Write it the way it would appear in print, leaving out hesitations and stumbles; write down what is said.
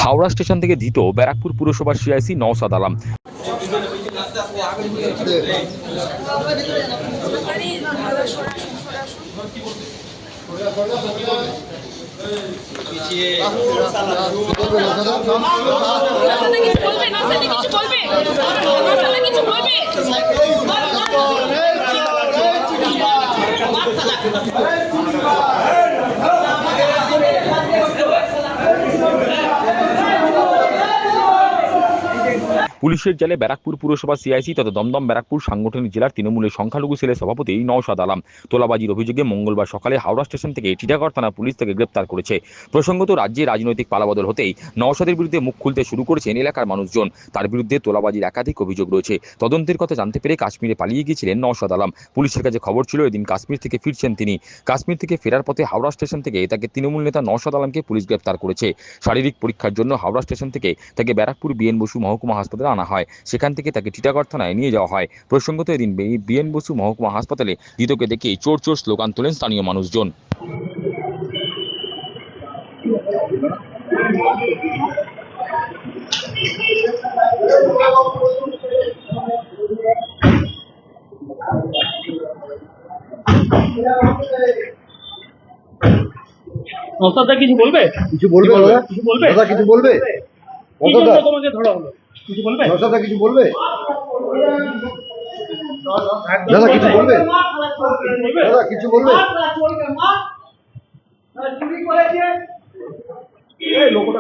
Howrah station থেকে ধৃত ব্যারাকপুর পুরসভার সিআইসি নওশাদ আলম। পুলিশের জালে ব্যারাকপুর পুরসভা সিআইসি তথা দমদম ব্যারাকপুর সাংগঠনিক জেলার তৃণমূলের সংখ্যালঘু সেলের সভাপতি নওশাদ আলম তোলাবাজির অভিযোগে মঙ্গলবার সকালে হাওড়া স্টেশন থেকে টিটাগড় থানা পুলিশ তাকে গ্রেপ্তার করেছে। প্রসঙ্গত, রাজ্যে রাজনৈতিক পালাবদল হতেই নওশাদের বিরুদ্ধে মুখ খুলতে শুরু করেছেন এলাকার মানুষজন। তার বিরুদ্ধে তোলাবাজির একাধিক অভিযোগ রয়েছে। তদন্তের কথা জানতে পেরে কাশ্মীরে পালিয়ে গিয়েছিলেন নওশাদ আলম। পুলিশের কাছে খবর ছিল এদিন কাশ্মীর থেকে ফিরছেন তিনি। কাশ্মীর থেকে ফেরার পথে হাওড়া স্টেশন থেকে তাকে তৃণমূল নেতা নওশাদ আলমকে পুলিশ গ্রেপ্তার করেছে। শারীরিক পরীক্ষার জন্য হাওড়া স্টেশন থেকে তাকে ব্যারাকপুর বিএন বসু মহকুমা হাসপাতালে আনা হয়। সেখান থেকে তাকে টিটাগড় থানায় নিয়ে যাওয়া হয়। প্রসঙ্গত, এদিন বিএন বসু মহকুমা হাসপাতালে ধৃতকে দেখে চোর চোর স্লোগান তোলেন স্থানীয় মানুষজন। কিছু বলবে? কিছু বলবে দাদা? কিছু বলবে? দাদা কিছু বলবে? কি জন্য তোমাকে ধরা হলো? কিছু বলবে? দাদা কিছু বলবে? দাদা কিছু বলবে? দাদা কিছু বলবে? লোকটা